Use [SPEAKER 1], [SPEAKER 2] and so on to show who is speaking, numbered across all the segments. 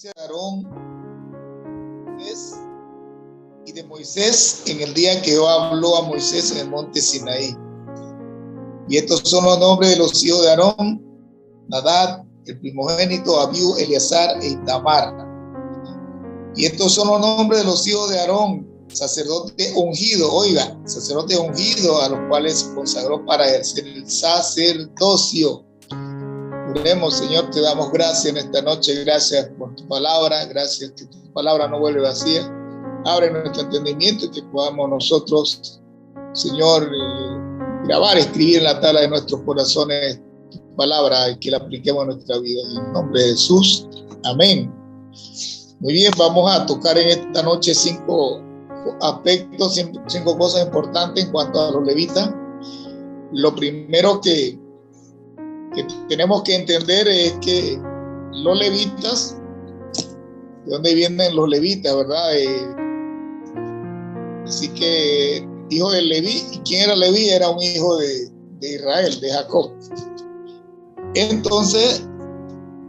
[SPEAKER 1] de Aarón y de Moisés en el día que Jehová habló a Moisés en el monte Sinaí. Y estos son los nombres de los hijos de Aarón: Nadab, el primogénito, Abiú, Eleazar e Itamar. Y estos son los nombres de los hijos de Aarón, sacerdote ungido, oiga, sacerdote ungido, a los cuales consagró para ejercer el sacerdocio. Oremos. Señor, te damos gracias en esta noche, gracias por tu palabra, gracias que tu palabra no vuelve vacía. Abre nuestro entendimiento y que podamos nosotros, Señor, grabar, escribir en la tabla de nuestros corazones tu palabra y que la apliquemos a nuestra vida. En el nombre de Jesús, amén. Muy bien, vamos a tocar en esta noche 5 aspectos, 5 cosas importantes en cuanto a los levitas. Lo primero que tenemos que entender es que los levitas, ¿de dónde vienen los levitas, verdad? Así que hijo de Leví. ¿Y quién era Leví? Era un hijo de Israel, de Jacob. Entonces,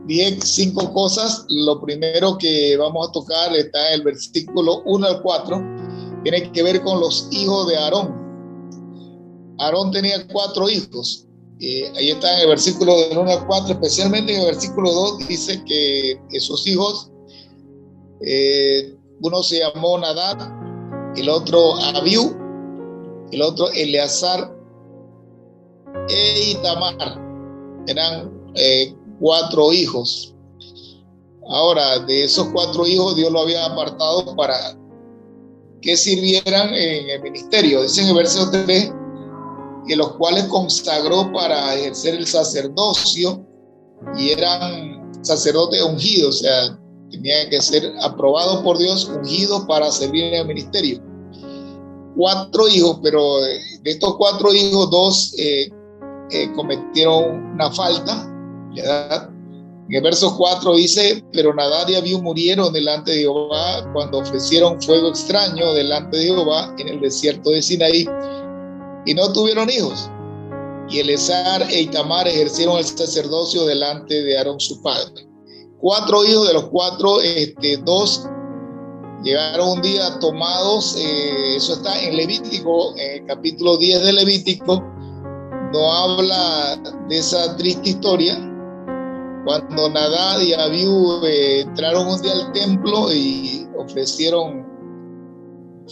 [SPEAKER 1] bien, 5 cosas. Lo primero que vamos a tocar está en el versículo 1 al 4. Tiene que ver con los hijos de Aarón. Aarón tenía 4 hijos. Ahí está en el versículo del 1 al 4, especialmente en el versículo 2 dice que esos hijos, uno se llamó Nadab, el otro Abiú, el otro Eleazar e Itamar. Eran 4 hijos. Ahora, de esos 4 hijos, Dios lo había apartado para que sirvieran en el ministerio. Dice en el versículo 3 que los cuales consagró para ejercer el sacerdocio, y eran sacerdotes ungidos, o sea, tenían que ser aprobados por Dios, ungidos para servir en el ministerio. 4 hijos, pero de estos 4 hijos, 2 cometieron una falta, ¿verdad? En el verso 4 dice: pero Nadab y Abiú murieron delante de Jehová cuando ofrecieron fuego extraño delante de Jehová en el desierto de Sinaí, y no tuvieron hijos. Y Eleazar e Itamar ejercieron el sacerdocio delante de Aarón su padre. 4 hijos, de los 4, 2 llegaron un día tomados. Eso está en Levítico, en el capítulo 10 de Levítico. No habla de esa triste historia, cuando Nadab y Abiú entraron un día al templo y ofrecieron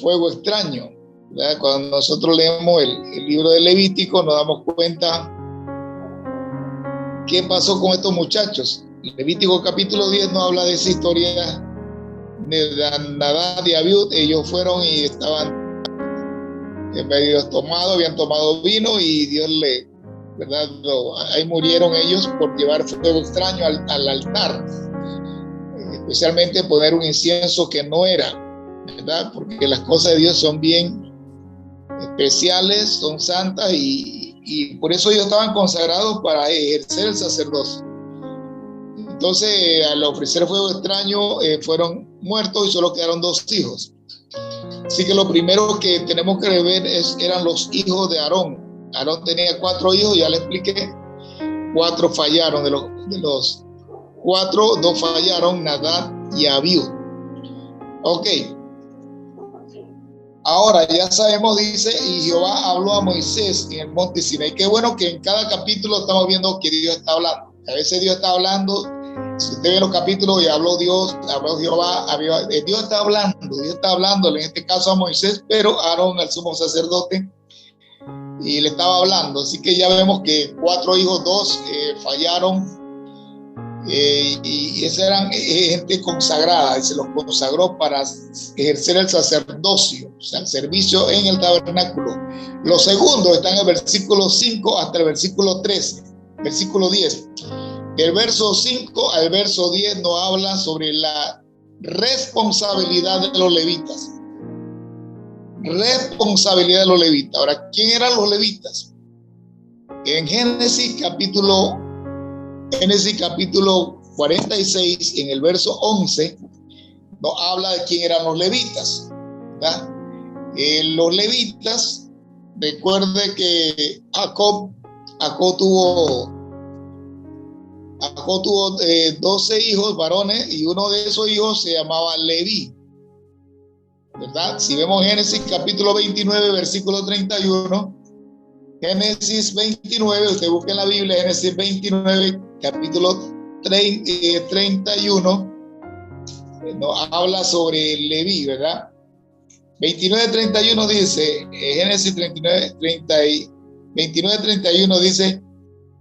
[SPEAKER 1] fuego extraño. ¿Verdad? Cuando nosotros leemos el libro de Levítico, nos damos cuenta qué pasó con estos muchachos. Levítico capítulo 10 no habla de esa historia de Nadab y Abiú. Ellos fueron y estaban medio tomados, habían tomado vino, y Dios ¿verdad? Ahí murieron ellos por llevar fuego extraño al altar, especialmente poner un incienso que no era, ¿verdad? Porque las cosas de Dios son bien especiales, son santas, y por eso ellos estaban consagrados para ejercer el sacerdocio. Entonces, al ofrecer fuego extraño, fueron muertos y solo quedaron 2 hijos. Así que lo primero que tenemos que ver eran los hijos de Aarón. Aarón tenía 4 hijos, ya le expliqué. 4 fallaron. De los 4, 2 fallaron: Nadab y Abiú. Ok. Ahora ya sabemos, dice: y Jehová habló a Moisés en el monte Sinaí. Qué bueno que en cada capítulo estamos viendo que Dios está hablando. A veces Dios está hablando. Si usted ve los capítulos, y habló Dios, habló Jehová, Dios está hablando, en este caso a Moisés, pero Aarón, el sumo sacerdote, y le estaba hablando. Así que ya vemos que 4 hijos, 2 fallaron, y esas eran gente consagrada, y se los consagró para ejercer el sacerdocio, o sea, el servicio en el tabernáculo. Lo segundo está en el versículo 5 hasta el versículo 13, versículo 10. Del verso 5 al verso 10 nos habla sobre la responsabilidad de los levitas. Responsabilidad de los levitas. Ahora, ¿quién eran los levitas? En Génesis capítulo 46, en el verso 11, nos habla de quién eran los levitas, ¿verdad? Los levitas, recuerde que Jacob tuvo Jacob tuvo 12 hijos varones y uno de esos hijos se llamaba Leví, ¿verdad? Si vemos Génesis capítulo 29, versículo 31, Génesis 29, usted busca en la Biblia, Génesis 29, capítulo 31, nos habla sobre Leví, ¿verdad? 29:31 dice, Génesis 29:31 dice,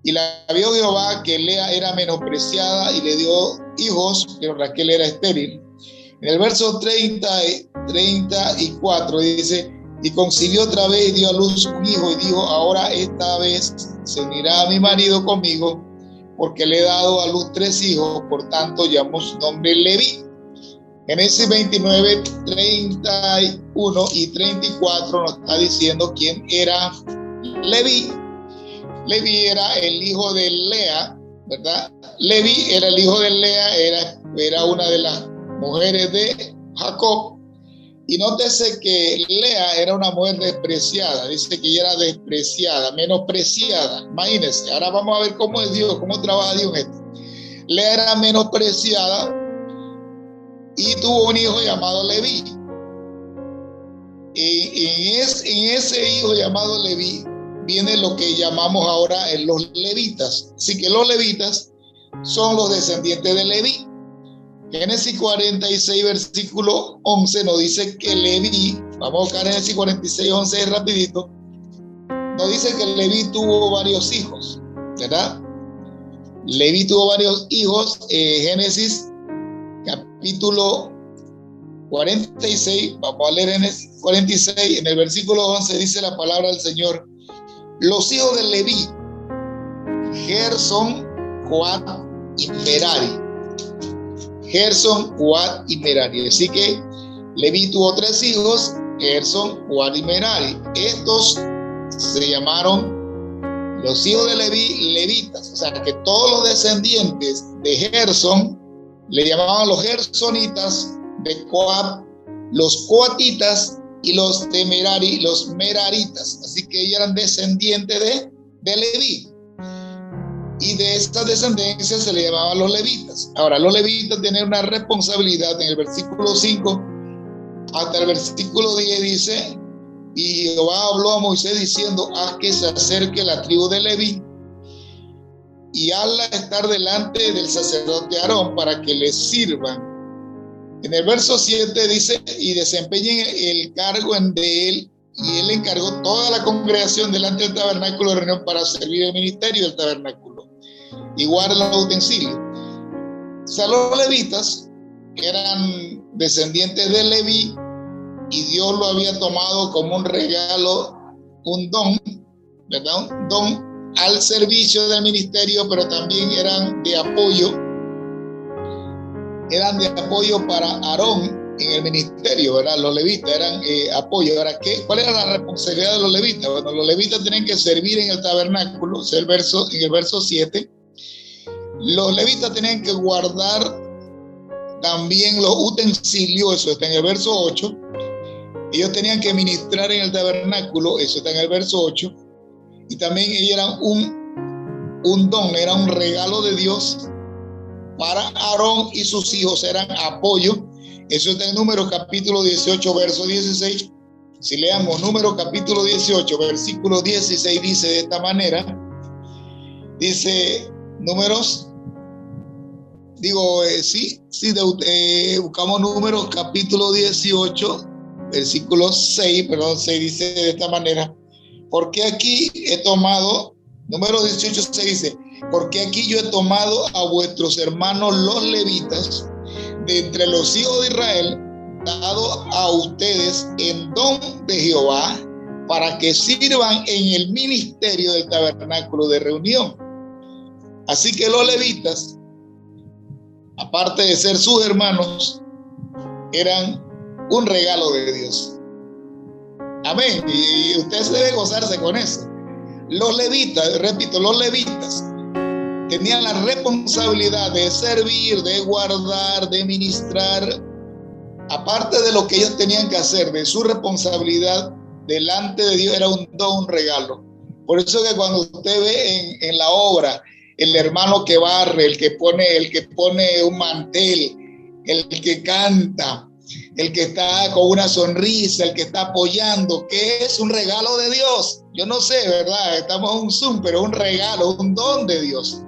[SPEAKER 1] y la vio Jehová que Lea era menospreciada y le dio hijos, pero Raquel era estéril. En el verso 34 dice, y concibió otra vez y dio a luz un hijo y dijo, ahora esta vez se unirá a mi marido conmigo, porque le he dado a luz 3 hijos, por tanto llamó su nombre Leví. Génesis 29, 31 y 34 nos está diciendo quién era Leví. Leví era el hijo de Lea, ¿verdad? Leví era el hijo de Lea, era una de las mujeres de Jacob. Y nótese que Lea era una mujer despreciada, dice que ella era despreciada, menospreciada. Imagínense, ahora vamos a ver cómo es Dios, cómo trabaja Dios en esto. Lea era menospreciada y tuvo un hijo llamado Leví. Y en ese hijo llamado Leví viene lo que llamamos ahora los levitas. Así que los levitas son los descendientes de Leví. Génesis 46, versículo 11 nos dice que Leví, vamos a buscar Génesis 46, 11 rapidito, nos dice que Leví tuvo varios hijos, ¿verdad? Leví tuvo varios hijos. Génesis capítulo 46, vamos a leer Génesis 46, en el versículo 11 dice la palabra del Señor. Los hijos de Leví, Gersón, Coat y Merari. Gersón, Coat y Merari. Así que Leví tuvo 3 hijos, Gersón, Coat y Merari. Estos se llamaron los hijos de Leví, levitas. O sea que todos los descendientes de Gersón le llamaban los gersonitas, de Coat, los coatitas, y los de Merari, los meraritas. Así que ellos eran descendientes de Leví. Y de esta descendencia se le llamaban los levitas. Ahora, los levitas tienen una responsabilidad. En el versículo 5 hasta el versículo 10 dice, y Jehová habló a Moisés diciendo, haz que se acerque la tribu de Leví y hazla estar delante del sacerdote Aarón para que les sirvan. En el verso 7 dice, y desempeñen el cargo de él, y él encargó toda la congregación delante del tabernáculo de reunión para servir el ministerio del tabernáculo y guardar los utensilios. O sea, los levitas eran descendientes de Leví y Dios lo había tomado como un regalo, un don, ¿verdad? Un don al servicio del ministerio, pero también eran de apoyo para Aarón en el ministerio, ¿verdad? Los levitas eran apoyo. Ahora, ¿cuál era la responsabilidad de los levitas? Bueno, los levitas tenían que servir en el tabernáculo, en el verso 7. Los levitas tenían que guardar también los utensilios, eso está en el verso 8. Ellos tenían que ministrar en el tabernáculo, eso está en el verso 8. Y también ellos eran un don, era un regalo de Dios para Aarón y sus hijos, eran apoyo. Eso está en Números capítulo 18, verso 16. Si leamos Números capítulo 18, versículo 16, dice de esta manera, dice Números, buscamos Números capítulo 18, versículo 6, 6 dice de esta manera, porque aquí he tomado, Números 18, 6 dice, porque aquí yo he tomado a vuestros hermanos los levitas de entre los hijos de Israel, dado a ustedes en don de Jehová, para que sirvan en el ministerio del tabernáculo de reunión. Así que los levitas, aparte de ser sus hermanos, eran un regalo de Dios. Amén. Y usted debe gozarse con eso. Los levitas, repito, los levitas tenían la responsabilidad de servir, de guardar, de ministrar, aparte de lo que ellos tenían que hacer, de su responsabilidad delante de Dios, era un don, un regalo. Por eso que cuando usted ve en la obra el hermano que barre, el que pone un mantel, el que canta, el que está con una sonrisa, el que está apoyando, que es un regalo de Dios. Yo no sé, ¿verdad? Estamos en un Zoom, pero un regalo, un don de Dios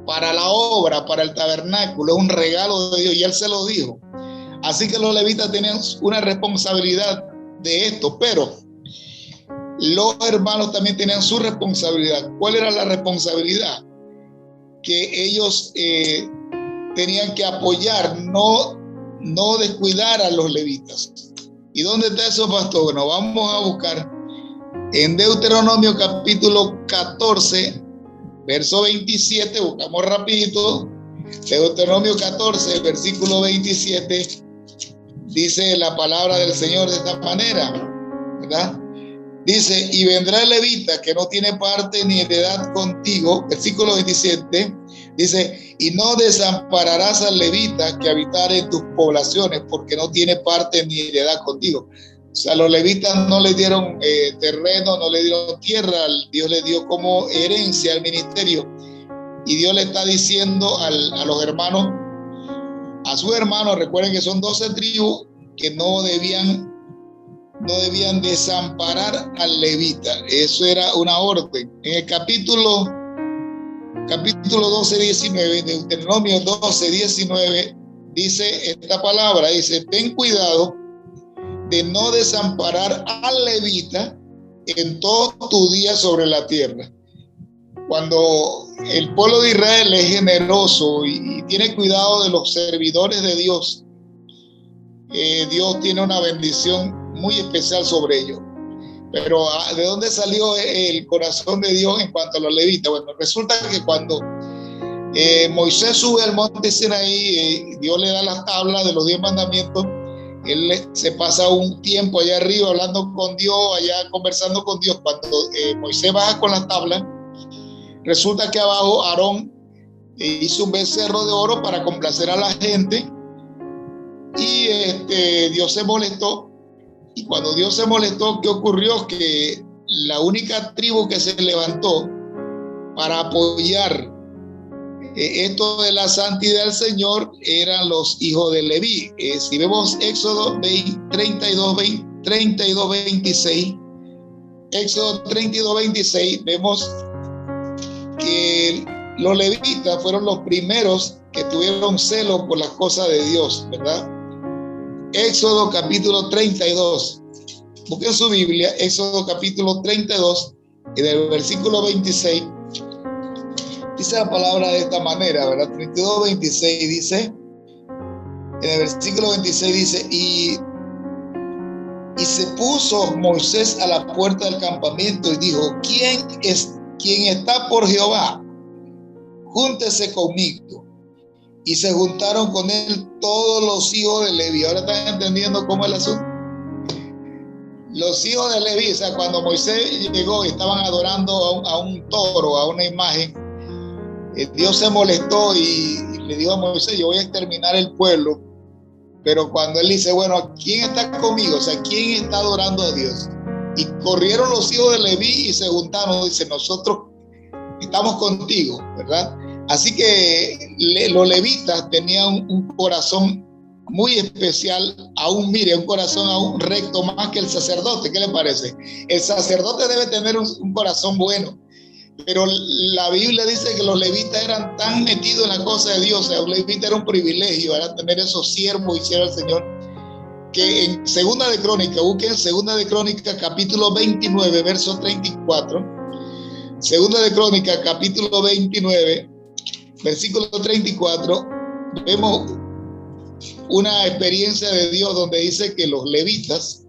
[SPEAKER 1] para la obra, para el tabernáculo, es un regalo de Dios, y Él se lo dijo. Así que los levitas tenían una responsabilidad de esto, pero los hermanos también tenían su responsabilidad. ¿Cuál era la responsabilidad? Que ellos tenían que apoyar, no descuidar a los levitas. ¿Y dónde está eso, pastor? Bueno, vamos a buscar en Deuteronomio capítulo 14, verso 27, buscamos rapidito. Deuteronomio 14, versículo 27, dice la palabra del Señor de esta manera, ¿verdad? Dice, y vendrá el levita que no tiene parte ni heredad contigo, versículo 27, dice, y no desampararás al levita que habitare en tus poblaciones, porque no tiene parte ni heredad contigo. O sea, los levitas no le dieron terreno, no le dieron tierra, Dios le dio como herencia al ministerio. Y Dios le está diciendo a los hermanos, a sus hermanos, recuerden que son 12 tribus, que no debían desamparar al levita. Eso era una orden. En el capítulo 12, 19, Deuteronomio 12, 19, dice esta palabra, dice, ten cuidado de no desamparar al levita en todos tus días sobre la tierra. Cuando el pueblo de Israel es generoso y tiene cuidado de los servidores de Dios, Dios tiene una bendición muy especial sobre ellos. Pero ¿de dónde salió el corazón de Dios en cuanto a los levitas? Bueno, resulta que cuando Moisés sube al monte Sinaí, Dios le da las tablas de los 10 mandamientos. Él se pasa un tiempo allá arriba hablando con Dios, allá conversando con Dios. Cuando Moisés baja con las tablas, resulta que abajo Aarón hizo un becerro de oro para complacer a la gente, y Dios se molestó. Y cuando Dios se molestó, ¿qué ocurrió? Que la única tribu que se levantó para apoyar esto de la santidad del Señor eran los hijos de Leví. Si vemos Éxodo 32, 26, Éxodo 32, 26, vemos que los levitas fueron los primeros que tuvieron celo por las cosas de Dios, ¿verdad? Éxodo capítulo 32. Busquen su Biblia, Éxodo capítulo 32, en el versículo 26. Dice la palabra de esta manera, ¿verdad? 32, 26 dice, en el versículo 26 dice, y se puso Moisés a la puerta del campamento y dijo, ¿quién está por Jehová? Júntese conmigo. Y se juntaron con él todos los hijos de Leví. Ahora están entendiendo cómo es el asunto. Los hijos de Leví, o sea, cuando Moisés llegó y estaban adorando a un toro, a una imagen, Dios se molestó y le dijo a Moisés, yo voy a exterminar el pueblo. Pero cuando él dice, bueno, ¿quién está conmigo? O sea, ¿quién está adorando a Dios? Y corrieron los hijos de Leví y se juntaron. Dice, nosotros estamos contigo, ¿verdad? Así que los levitas tenían un corazón muy especial, aún mire, un corazón aún recto más que el sacerdote. ¿Qué le parece? El sacerdote debe tener un corazón bueno, pero la Biblia dice que los levitas eran tan metidos en la cosa de Dios. O sea, un levita era un privilegio, era tener esos siervos y siervos del Señor, que en Segunda de Crónica, busquen Segunda de Crónica capítulo 29, verso 34. Segunda de Crónica capítulo 29, versículo 34, vemos una experiencia de Dios donde dice que los levitas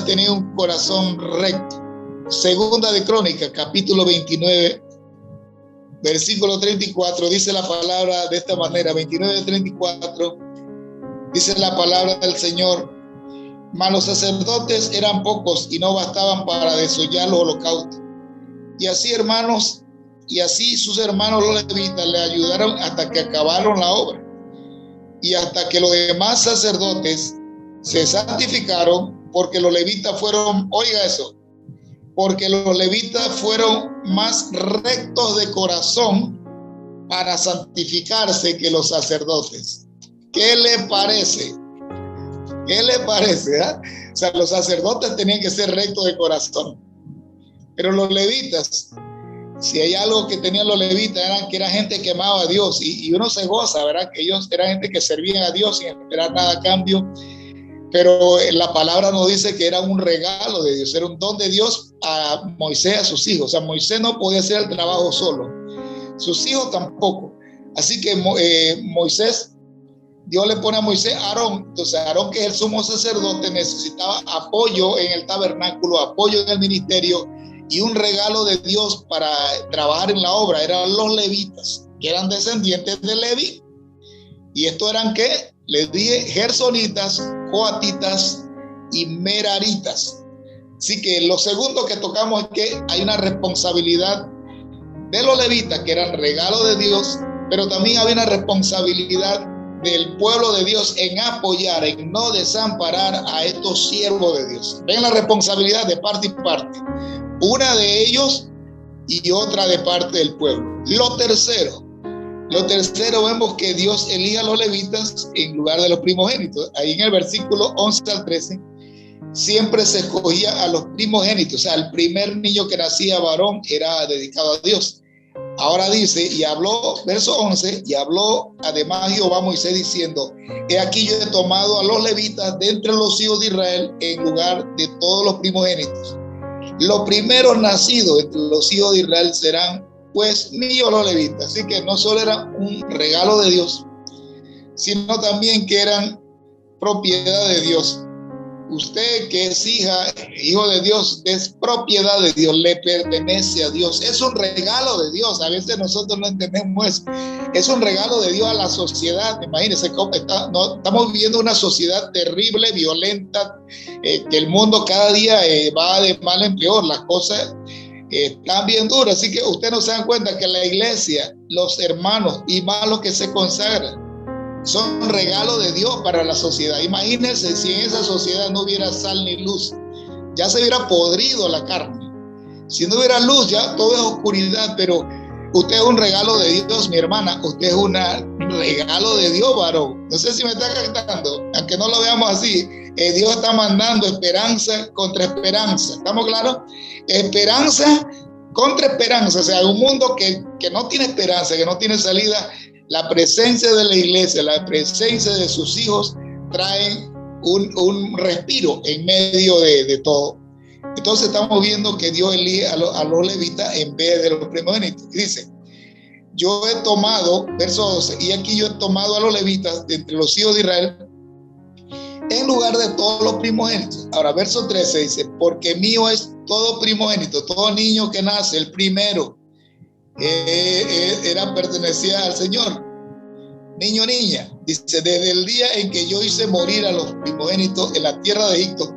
[SPEAKER 1] tenían un corazón recto. Segunda de Crónica, capítulo 29, versículo 34, dice la palabra de esta manera, 29-34, dice la palabra del Señor, mas los sacerdotes eran pocos y no bastaban para desollar los holocaustos. Y así sus hermanos los levitas le ayudaron hasta que acabaron la obra. Y hasta que los demás sacerdotes se santificaron, porque los levitas fueron, oiga eso, porque los levitas fueron más rectos de corazón para santificarse que los sacerdotes. ¿Qué le parece? ¿Qué le parece? O sea, los sacerdotes tenían que ser rectos de corazón, pero los levitas, si hay algo que tenían los levitas, que era gente que amaba a Dios, y uno se goza, ¿verdad? Que ellos eran gente que servían a Dios sin esperar nada a cambio, pero la palabra nos dice que era un regalo de Dios, era un don de Dios a Moisés, a sus hijos. O sea, Moisés no podía hacer el trabajo solo, sus hijos tampoco. Así que Moisés, Dios le pone a Moisés a Aarón. Entonces Aarón, que es el sumo sacerdote, necesitaba apoyo en el tabernáculo, apoyo en el ministerio, y un regalo de Dios para trabajar en la obra eran los levitas, que eran descendientes de Leví. ¿Y esto eran qué? Les dije, gersonitas, coatitas y meraritas. Así que lo segundo que tocamos es que hay una responsabilidad de los levitas, que eran regalo de Dios, pero también había una responsabilidad del pueblo de Dios en apoyar, en no desamparar a estos siervos de Dios. Ven la responsabilidad de parte y parte, una de ellos y otra de parte del pueblo. Lo tercero, vemos que Dios elige a los levitas en lugar de los primogénitos. Ahí en el versículo 11 al 13, siempre se escogía a los primogénitos. O sea, el primer niño que nacía varón era dedicado a Dios. Ahora dice, y habló, verso 11, y habló además Jehová a Moisés diciendo, he aquí yo he tomado a los levitas de entre los hijos de Israel en lugar de todos los primogénitos. Los primeros nacidos entre los hijos de Israel serán pues míos los levitas. Así que no solo era un regalo de Dios, sino también que eran propiedad de Dios. Usted que es hijo de Dios, es propiedad de Dios, le pertenece a Dios. Es un regalo de Dios. A veces nosotros no entendemos eso. Es un regalo de Dios a la sociedad. Imagínense cómo estamos viviendo una sociedad terrible, violenta, que el mundo cada día va de mal en peor. Las cosas están bien duras. Así que ustedes no se dan cuenta que la iglesia, los hermanos y más los que se consagran, son regalos de Dios para la sociedad. Imagínense si en esa sociedad no hubiera sal ni luz, ya se hubiera podrido la carne. Si no hubiera luz, ya todo es oscuridad. Pero usted es un regalo de Dios, mi hermana. Usted es un regalo de Dios, varón. No sé si me está captando, aunque no lo veamos así. Dios está mandando esperanza contra esperanza. ¿Estamos claros? Esperanza contra esperanza. O sea, un mundo que no tiene esperanza, que no tiene salida. La presencia de la iglesia, la presencia de sus hijos traen un respiro en medio de todo. Entonces estamos viendo que Dios elige a los levitas en vez de los primogénitos. Dice, yo he tomado, verso 12, y aquí yo he tomado a los levitas de entre los hijos de Israel en lugar de todos los primogénitos. Ahora, verso 13 dice, porque mío es todo primogénito, todo niño que nace, el primero, pertenecía al Señor. Niño, niña, dice, desde el día en que yo hice morir a los primogénitos en la tierra de Egipto.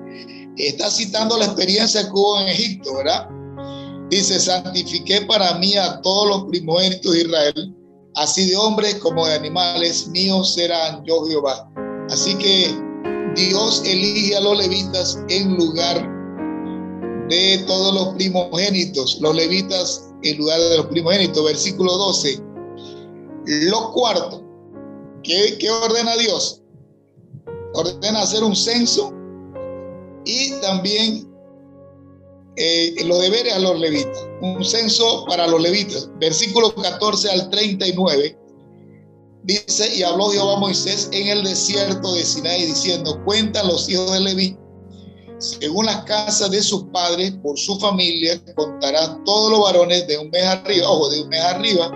[SPEAKER 1] Está citando la experiencia que hubo en Egipto, ¿verdad? Dice, santifiqué para mí a todos los primogénitos de Israel, así de hombres como de animales, míos serán yo Jehová. Así que Dios elige a los levitas en lugar de todos los primogénitos. Los levitas en lugar de los primogénitos. Versículo 12. Lo cuarto, ¿qué ordena Dios? Ordena hacer un censo y también los deberes a los levitas. Un censo para los levitas. Versículo 14 al 39. Dice, y habló Jehová a Moisés en el desierto de Sinaí diciendo, cuenta los hijos de Leví según las casas de sus padres, por su familia, contarás todos los varones de un mes arriba, de un mes arriba.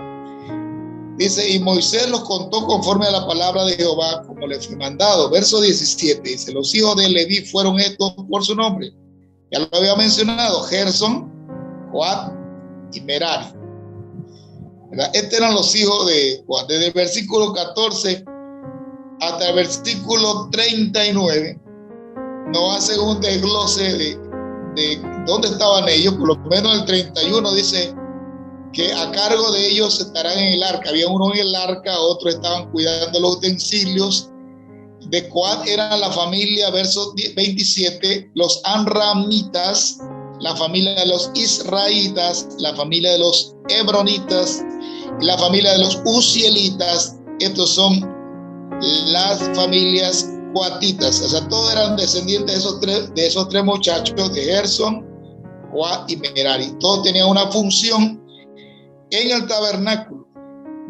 [SPEAKER 1] Dice, y Moisés los contó conforme a la palabra de Jehová, como le fue mandado. Verso 17, dice, los hijos de Leví fueron estos por su nombre. Ya lo había mencionado, Gerson, Coat y Merari. ¿Verdad? Estos eran los hijos de Coat. Desde el versículo 14 hasta el versículo 39, nos hace un desglose de dónde estaban ellos. Por lo menos el 31 dice que a cargo de ellos estarán en el arca. Había uno en el arca, otros estaban cuidando los utensilios. De Coat era la familia, verso 27, los anramitas, la familia de los israelitas, la familia de los hebronitas y la familia de los uzielitas. Estos son las familias coatitas. O sea, todos eran descendientes de esos tres muchachos, de Gersón, Coat y Merari. Todos tenían una función en el tabernáculo.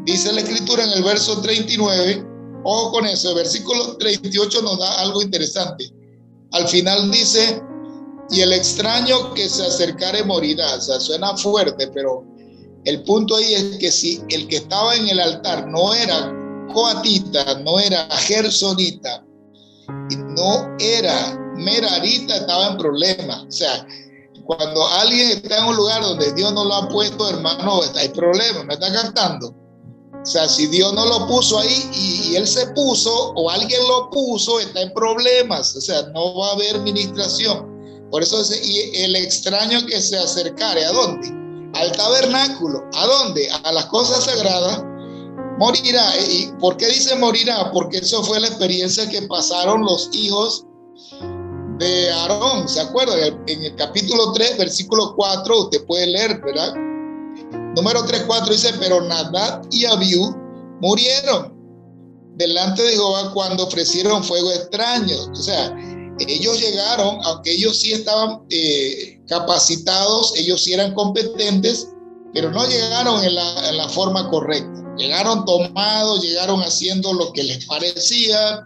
[SPEAKER 1] Dice la escritura en el verso 39, ojo con eso, el versículo 38 nos da algo interesante. Al final dice, y el extraño que se acercare morirá. O sea, suena fuerte, pero el punto ahí es que si el que estaba en el altar no era coatita, no era gersonita y no era merarita, estaba en problemas. O sea, cuando alguien está en un lugar donde Dios no lo ha puesto, hermano, hay problemas, ¿me está captando? O sea, si Dios no lo puso ahí y él se puso o alguien lo puso, está en problemas. O sea, no va a haber ministración. Por eso dice, y el extraño que se acercare, ¿a dónde? Al tabernáculo. ¿A dónde? A las cosas sagradas, morirá. ¿Y por qué dice morirá? Porque eso fue la experiencia que pasaron los hijos de Aarón. ¿Se acuerdan? En el capítulo 3, versículo 4, usted puede leer, ¿verdad? Número 3, 4 dice, pero Nadab y Abiú murieron delante de Jehová cuando ofrecieron fuego extraño. O sea, ellos llegaron, aunque ellos sí estaban capacitados, ellos sí eran competentes, pero no llegaron en la forma correcta. Llegaron tomados, llegaron haciendo lo que les parecía.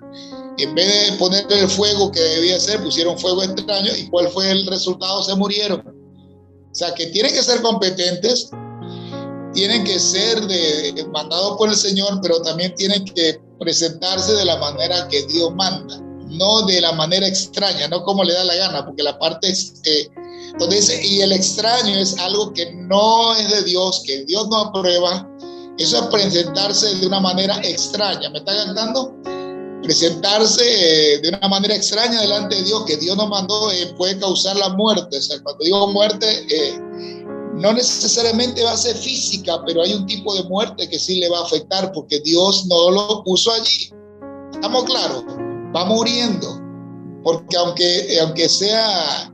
[SPEAKER 1] En vez de poner el fuego que debía ser, pusieron fuego extraño. ¿Y cuál fue el resultado? Se murieron. O sea, que tienen que ser competentes, tienen que ser mandados por el Señor, pero también tienen que presentarse de la manera que Dios manda, no de la manera extraña, no como le da la gana, porque la parte donde dice, y el extraño es algo que no es de Dios, que Dios no aprueba. Eso es presentarse de una manera extraña. ¿Me está cantando? Presentarse de una manera extraña delante de Dios, que Dios nos mandó, puede causar la muerte. O sea, cuando digo muerte, no necesariamente va a ser física, pero hay un tipo de muerte que sí le va a afectar porque Dios no lo puso allí. ¿Estamos claros? Va muriendo, porque aunque sea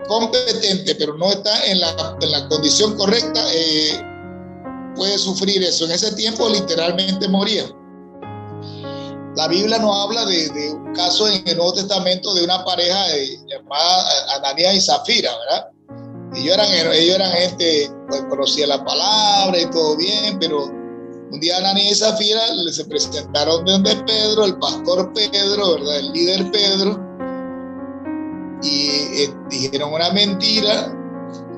[SPEAKER 1] competente, pero no está en la condición correcta, puede sufrir eso. En ese tiempo literalmente moría. La Biblia nos habla de un caso en el Nuevo Testamento de una pareja llamada Ananías y Zafira, ¿verdad? Ellos eran gente, pues conocía la palabra y todo bien, pero un día Ananías y Zafira se presentaron donde Pedro, el pastor Pedro, ¿verdad? El líder Pedro, y dijeron una mentira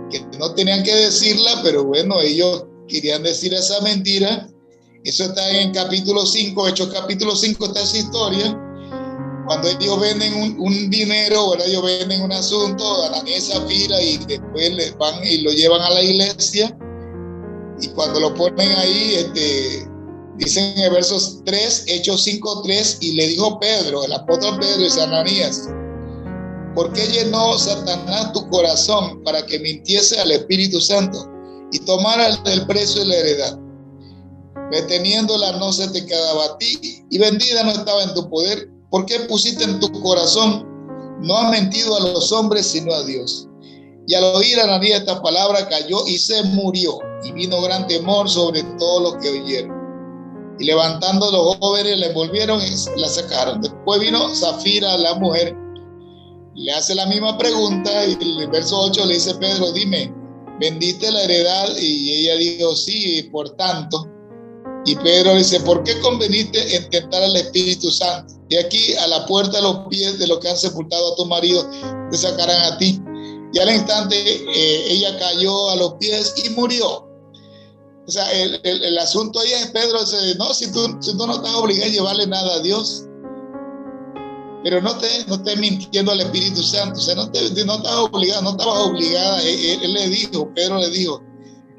[SPEAKER 1] que no tenían que decirla, pero bueno, ellos querían decir esa mentira. Eso está en capítulo 5, Hechos capítulo 5, está esa historia. Cuando ellos venden un dinero, ¿verdad? Ellos venden un asunto, Ananías y Zafira, y después les van y lo llevan a la iglesia. Y cuando lo ponen ahí, dicen en el verso 3, Hechos 5, 3, y le dijo Pedro, el apóstol Pedro, dice Ananías, ¿por qué llenó Satanás tu corazón para que mintiese al Espíritu Santo y tomara el precio de la heredad? Reteniéndola no se te quedaba a ti y vendida no estaba en tu poder. ¿Por qué pusiste en tu corazón? No has mentido a los hombres sino a Dios. Y al oír Ananías esta palabra cayó y se murió, y vino gran temor sobre todos los que oyeron. Y levantando los jóvenes la envolvieron y la sacaron. Después vino Zafira, la mujer, le hace la misma pregunta, y en el verso 8 le dice Pedro, dime, ¿vendiste la heredad? Y ella dijo, sí, por tanto. Y Pedro dice, ¿por qué conveniste en tentar al Espíritu Santo? Y aquí a la puerta de los pies de los que han sepultado a tu marido, te sacarán a ti. Y al instante ella cayó a los pies y murió. O sea, el asunto ahí es, Pedro dice, no, si tú no estás obligado a llevarle nada a Dios, pero no estés mintiendo al Espíritu Santo. O sea, no estás obligado, no estabas obligada. Él le dijo, Pedro le dijo,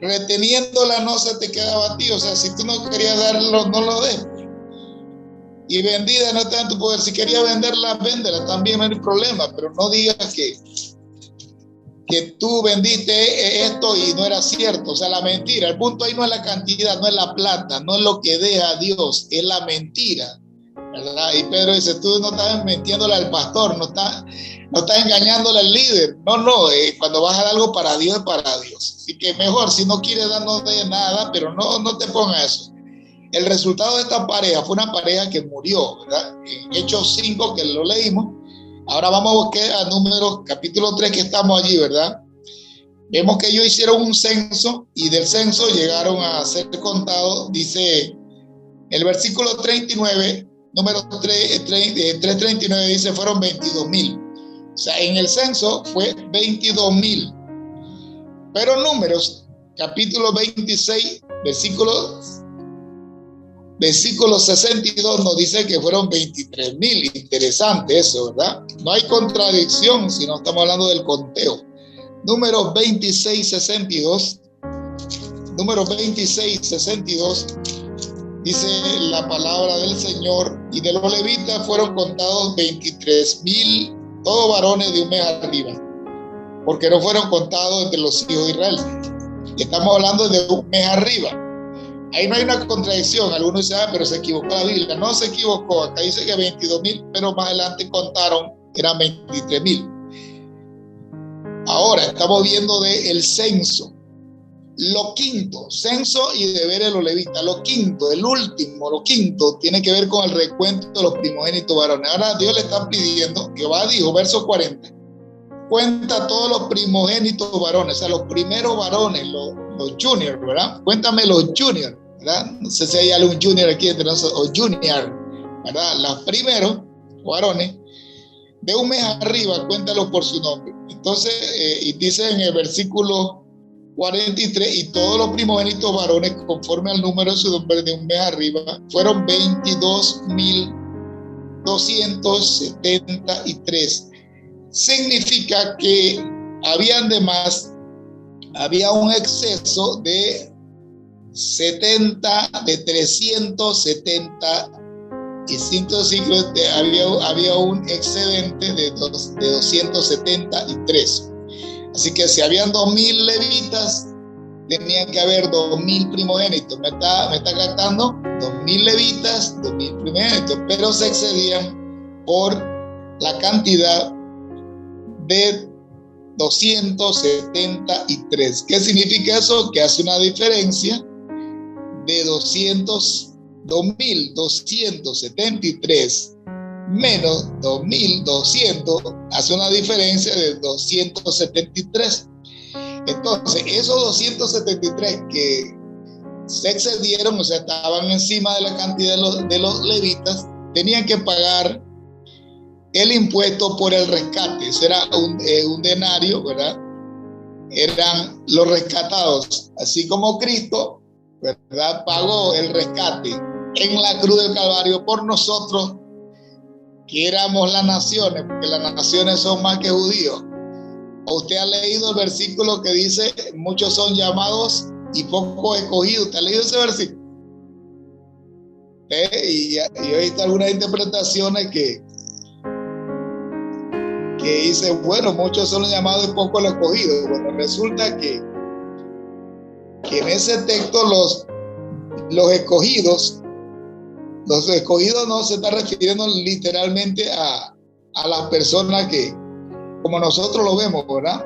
[SPEAKER 1] reteniéndola no se te quedaba a ti. O sea, si tú no querías darlo, no lo des. Y vendida no está en tu poder. Si querías venderla, véndela, también no hay problema, pero no digas que tú vendiste esto y no era cierto. O sea, la mentira, el punto ahí no es la cantidad, no es la plata, no es lo que deja Dios, es la mentira, ¿verdad? Y Pedro dice, tú no estás mintiéndole al pastor, no estás No estás engañándole al líder. No, cuando vas a dar algo para Dios, es para Dios. Así que mejor, si no quieres dar, no de nada, pero no te pongas eso. El resultado de esta pareja fue una pareja que murió, ¿verdad? En Hechos 5, que lo leímos. Ahora vamos a buscar a Números, capítulo 3, que estamos allí, ¿verdad? Vemos que ellos hicieron un censo y del censo llegaron a ser contados, dice el versículo 39, número 339, dice fueron 22,000. O sea, en el censo fue 22,000. Pero Números, capítulo 26, versículo 62 nos dice que fueron 23,000. Interesante eso, ¿verdad? No hay contradicción si no estamos hablando del conteo. Números 26, 62. Números 26, 62. Dice la palabra del Señor, y de los levitas fueron contados 23,000, todos varones de un mes arriba, porque no fueron contados entre los hijos de Israel. Y estamos hablando de un mes arriba. Ahí no hay una contradicción. Algunos dicen, pero se equivocó la Biblia. No se equivocó. Acá dice que 22,000, pero más adelante contaron, eran 23,000. Ahora estamos viendo del censo. Lo quinto, censo y deberes de los levitas. Lo quinto, el último, lo quinto, tiene que ver con el recuento de los primogénitos varones. Ahora Dios le está pidiendo, Jehová dijo, verso 40, cuenta todos los primogénitos varones, o sea, los primeros varones, los juniors, ¿verdad? Cuéntame los juniors, ¿verdad? No sé si hay algún junior aquí entre nosotros, o junior, ¿verdad? Los primeros varones, de un mes arriba, cuéntalos por su nombre. Entonces, y dice en el versículo 43, y todos los primogénitos varones, conforme al número de su nombre de un mes arriba, fueron 22,273. Significa que había un exceso de 375 ciclos, había un excedente de 273. Así que si habían 2,000 levitas, tenían que haber 2,000 primogénitos. ¿Me está captando? 2,000 levitas, 2,000 primogénitos, pero se excedían por la cantidad de 273. ¿Qué significa eso? Que hace una diferencia de 2,273 menos 2,200, hace una diferencia de 273. Entonces, esos 273 que se excedieron, o sea, estaban encima de la cantidad de los levitas, tenían que pagar el impuesto por el rescate. Eso era un denario, ¿verdad? Eran los rescatados, así como Cristo, ¿verdad?, pagó el rescate en la cruz del Calvario por nosotros, que éramos las naciones, porque las naciones son más que judíos. Usted ha leído el versículo que dice, muchos son llamados y pocos escogidos. ¿Usted ha leído ese versículo? Y he visto algunas interpretaciones que dice, bueno, muchos son los llamados y pocos los escogidos. Bueno, resulta que en ese texto los escogidos no se está refiriendo literalmente a las personas que, como nosotros lo vemos, ¿verdad?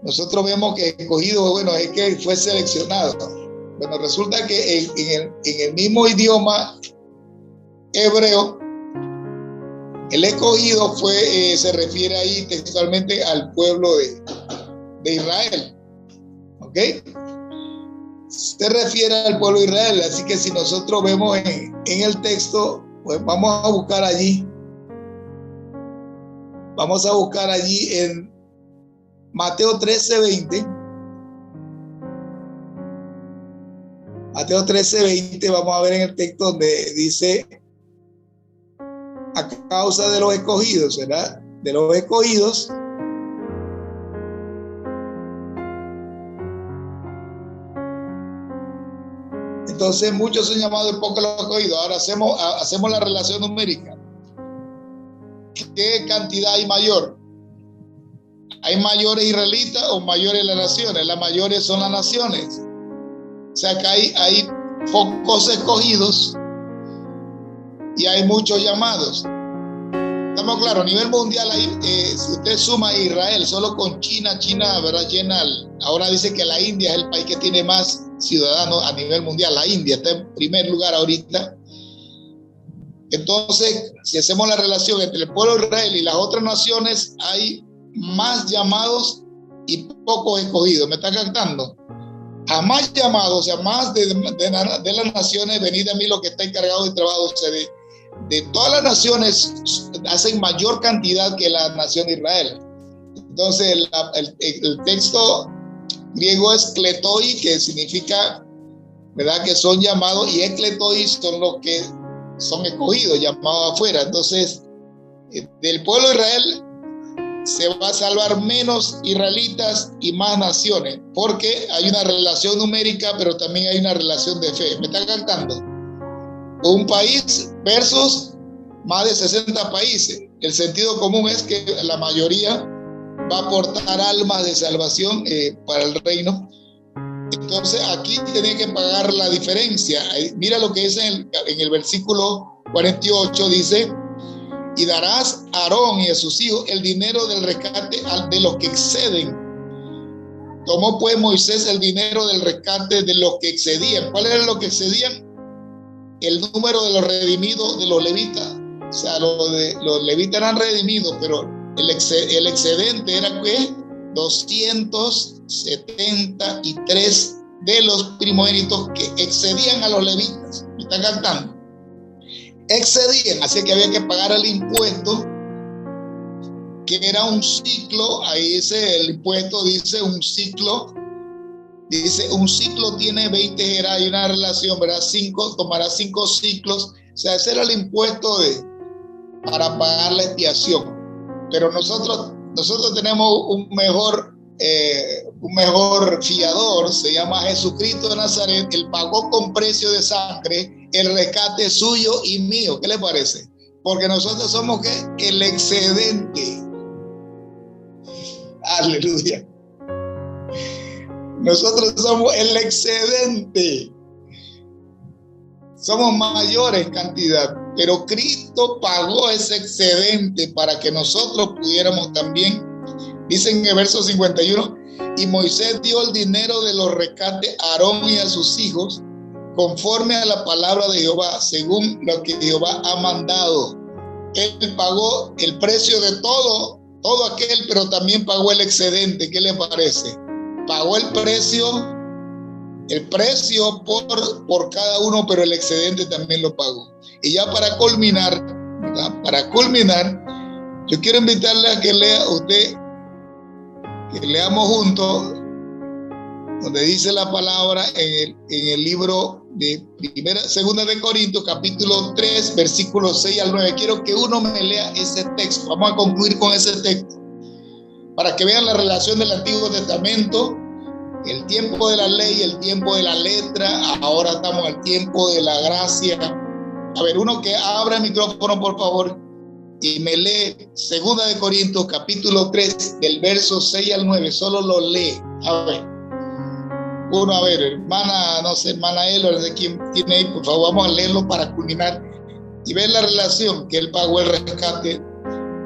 [SPEAKER 1] Nosotros vemos que escogido, bueno, es que fue seleccionado. Bueno, resulta que en el mismo idioma hebreo, el escogido se refiere ahí textualmente al pueblo de Israel. ¿Ok? Se refiere al pueblo de Israel. Así que si nosotros vemos en el texto, pues vamos a buscar allí. Vamos a buscar allí en Mateo 13:20. Mateo 13:20, vamos a ver en el texto donde dice, a causa de los escogidos, ¿verdad? De los escogidos. Entonces muchos son llamados y pocos los escogidos. Ahora hacemos la relación numérica. ¿Qué cantidad hay mayor? ¿Hay mayores israelitas o mayores las naciones? Las mayores son las naciones. O sea que hay pocos escogidos y hay muchos llamados. Estamos claros, a nivel mundial, si usted suma a Israel, solo con China, ¿verdad? Llena, ahora dice que la India es el país que tiene más ciudadanos a nivel mundial. La India está en primer lugar ahorita. Entonces, si hacemos la relación entre el pueblo de Israel y las otras naciones, hay más llamados y pocos escogidos. ¿Me está captando? A más llamados, o sea, más de las naciones, venid a mí lo que está encargado de trabajo. O sea, de todas las naciones hacen mayor cantidad que la nación de Israel. Entonces, el texto griego es kletoi, que significa, ¿verdad?, que son llamados, y ekletoi son los que son escogidos, llamados afuera. Entonces, del pueblo de Israel se va a salvar menos israelitas y más naciones, porque hay una relación numérica, pero también hay una relación de fe. ¿Me está captando? Un país versus más de 60 países. El sentido común es que la mayoría va a aportar almas de salvación para el reino. Entonces aquí tiene que pagar la diferencia. Mira lo que dice en el versículo 48, dice: y darás a Aarón y a sus hijos el dinero del rescate de los que exceden. Tomó pues Moisés el dinero del rescate de los que excedían. ¿Cuál era lo que excedían? El número de los redimidos de los levitas. O sea, los levitas eran redimidos, pero el excedente era ¿qué? 273 de los primogénitos que excedían a los levitas. ¿Me están cantando? Excedían, así que había que pagar el impuesto, que era un ciclo. Ahí dice el impuesto, dice un ciclo. Dice, un ciclo tiene 20 geras, hay una relación, ¿verdad? Tomará 5 ciclos. O sea, ese era el impuesto para pagar la expiación. Pero nosotros tenemos un mejor fiador, se llama Jesucristo de Nazaret. Él pagó con precio de sangre el rescate suyo y mío. ¿Qué le parece? Porque nosotros somos ¿qué? El excedente. Aleluya. Nosotros somos el excedente. Somos mayores en cantidad, pero Cristo pagó ese excedente para que nosotros pudiéramos también. Dice en el verso 51, y Moisés dio el dinero de los rescates a Aarón y a sus hijos, conforme a la palabra de Jehová, según lo que Jehová ha mandado. Él pagó el precio de todo aquel, pero también pagó el excedente. ¿Qué le parece? Pagó el precio por cada uno, pero el excedente también lo pagó. Y ya para culminar, ¿verdad? Yo quiero invitarle a que lea usted, que leamos juntos, donde dice la palabra en el libro de Segunda de Corintios, capítulo 3, versículos 6 al 9. Quiero que uno me lea ese texto. Vamos a concluir con ese texto, para que vean la relación del Antiguo Testamento, el tiempo de la ley, el tiempo de la letra. Ahora estamos al tiempo de la gracia. A ver, uno que abra el micrófono, por favor, y me lee Segunda de Corintios, capítulo 3, del verso 6 al 9. Solo lo lee. A ver. Uno, a ver, hermana Elo, de quien tiene ahí, por favor, vamos a leerlo para culminar y ver la relación que él pagó el rescate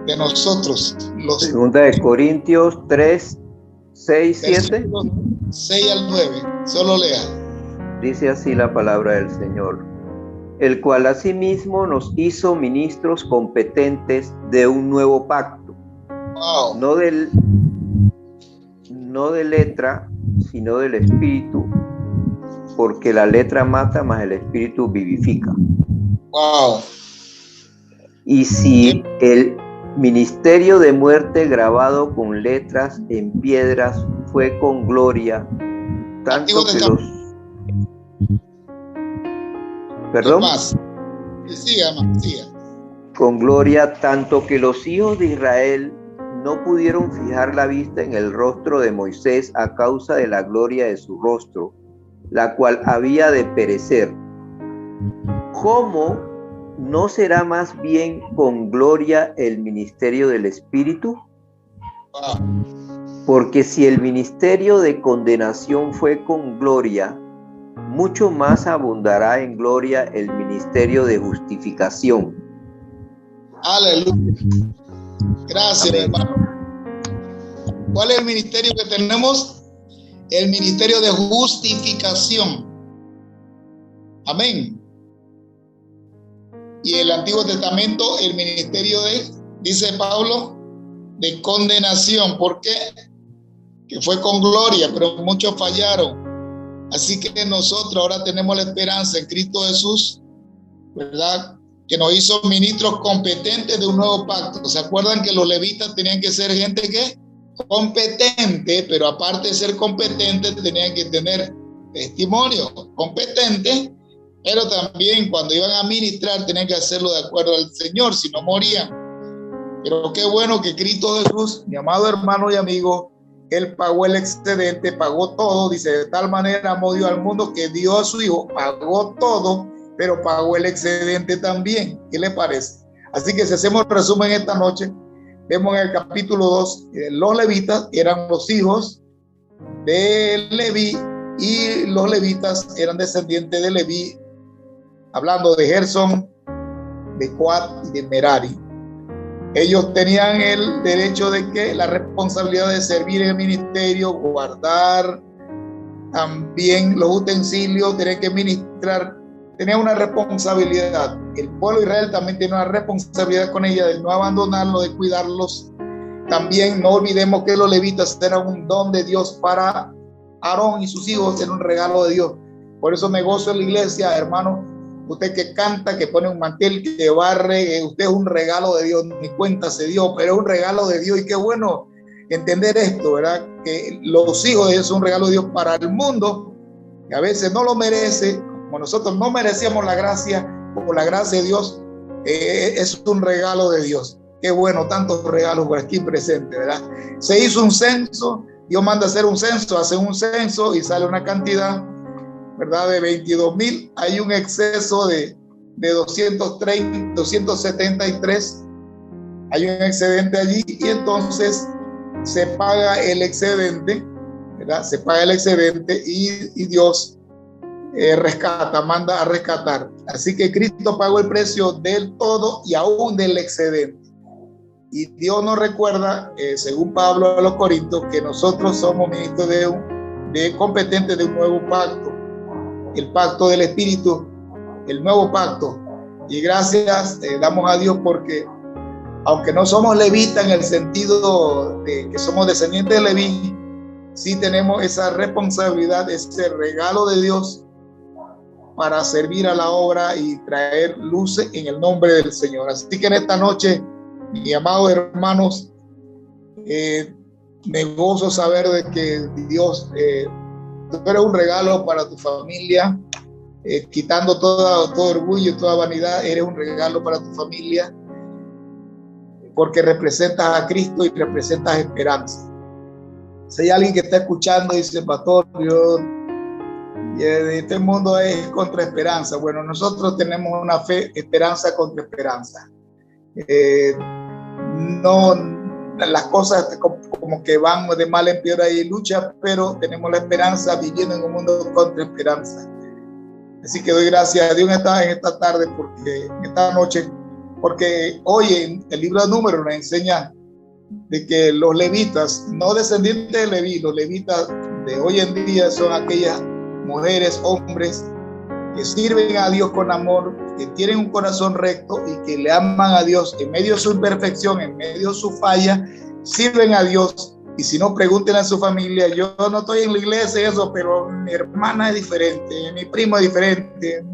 [SPEAKER 1] de nosotros.
[SPEAKER 2] Segunda de Corintios 3, 6, 7.
[SPEAKER 1] 6 al 9, solo lea.
[SPEAKER 2] Dice así la palabra del Señor: el cual asimismo nos hizo ministros competentes de un nuevo pacto,
[SPEAKER 1] wow.
[SPEAKER 2] no de letra, sino del Espíritu, porque la letra mata, mas el Espíritu vivifica.
[SPEAKER 1] Wow.
[SPEAKER 2] Y si el ministerio de muerte grabado con letras en piedras fue con gloria, tanto que los... ¿Perdón?
[SPEAKER 1] Siga.
[SPEAKER 2] Con gloria, tanto que los hijos de Israel no pudieron fijar la vista en el rostro de Moisés a causa de la gloria de su rostro, la cual había de perecer. ¿Cómo no será más bien con gloria el ministerio del Espíritu? Porque si el ministerio de condenación fue con gloria, mucho más abundará en gloria el ministerio de justificación.
[SPEAKER 1] Aleluya. Gracias, amén, hermano. ¿Cuál es el ministerio que tenemos? El ministerio de justificación. Amén. Y el Antiguo Testamento, el ministerio de, dice Pablo, de condenación. ¿Por qué? Que fue con gloria, pero muchos fallaron. Así que nosotros ahora tenemos la esperanza en Cristo Jesús, ¿verdad? Que nos hizo ministros competentes de un nuevo pacto. ¿Se acuerdan que los levitas tenían que ser gente que competente, pero aparte de ser competentes tenían que tener testimonio competente, pero también cuando iban a ministrar tenían que hacerlo de acuerdo al Señor, si no morían? Pero qué bueno que Cristo Jesús, mi amado hermano y amigo, Él pagó el excedente, pagó todo. Dice, de tal manera amó Dios al mundo que dio a su Hijo, pagó todo, pero pagó el excedente también. ¿Qué le parece? Así que si hacemos resumen esta noche, vemos en el capítulo 2, los levitas eran los hijos de Leví y los levitas eran descendientes de Leví, hablando de Gersón, de Coat y de Merari. Ellos tenían el derecho de que la responsabilidad de servir en el ministerio, guardar también los utensilios, tenían que ministrar, tenían una responsabilidad. El pueblo de Israel también tiene una responsabilidad con ella de no abandonarlo, de cuidarlos. También no olvidemos que los levitas eran un don de Dios para Aarón y sus hijos, era un regalo de Dios. Por eso me gozo en la iglesia, hermano. Usted que canta, que pone un mantel, que barre, usted es un regalo de Dios, ni cuenta se dio, pero es un regalo de Dios. Y qué bueno entender esto, ¿verdad? Que los hijos de Dios son un regalo de Dios para el mundo, que a veces no lo merece, como nosotros no merecíamos la gracia, por la gracia de Dios, es un regalo de Dios. Qué bueno, tantos regalos por aquí presentes, ¿verdad? Se hizo un censo, Dios manda hacer un censo, hace un censo y sale una cantidad, ¿verdad? De 22,000. Hay un exceso de 273. Hay un excedente allí y entonces se paga el excedente, ¿verdad? Se paga el excedente y Dios rescata, manda a rescatar. Así que Cristo pagó el precio del todo y aún del excedente. Y Dios nos recuerda, según Pablo a los Corintios, que nosotros somos ministros de competentes de un nuevo pacto. El pacto del Espíritu, el nuevo pacto. Y gracias damos a Dios porque aunque no somos levitas en el sentido de que somos descendientes de Leví, sí tenemos esa responsabilidad, ese regalo de Dios para servir a la obra y traer luces en el nombre del Señor. Así que en esta noche, mis amados hermanos, me gozo saber de que Dios, tú eres un regalo para tu familia, quitando todo orgullo y toda vanidad, eres un regalo para tu familia, porque representas a Cristo y representas esperanza. Si hay alguien que está escuchando y dice, pastor, este mundo es contra esperanza. Bueno, nosotros tenemos una fe, esperanza contra esperanza. No, las cosas como que van de mal en peor, hay lucha, pero tenemos la esperanza viviendo en un mundo contra esperanza. Así que doy gracias a Dios en esta tarde, porque en esta noche, porque hoy en el libro de Números nos enseña de que los levitas, no descendientes de Leví, los levitas de hoy en día son aquellas mujeres, hombres que sirven a Dios con amor, que tienen un corazón recto y que le aman a Dios en medio de su imperfección, en medio de su falla, sirven a Dios. Y si no, pregunten a su familia. Yo no estoy en la iglesia eso, pero mi hermana es diferente, mi primo es diferente,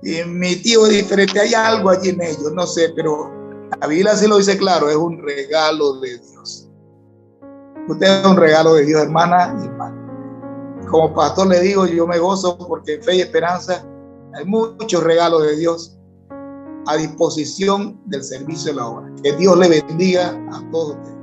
[SPEAKER 1] y mi tío es diferente. Hay algo allí en ellos, no sé, pero la Biblia sí lo dice claro, es un regalo de Dios. Usted es un regalo de Dios, hermana y hermano. Como pastor le digo, yo me gozo porque en fe y esperanza hay muchos regalos de Dios a disposición del servicio de la obra. Que Dios le bendiga a todos ustedes.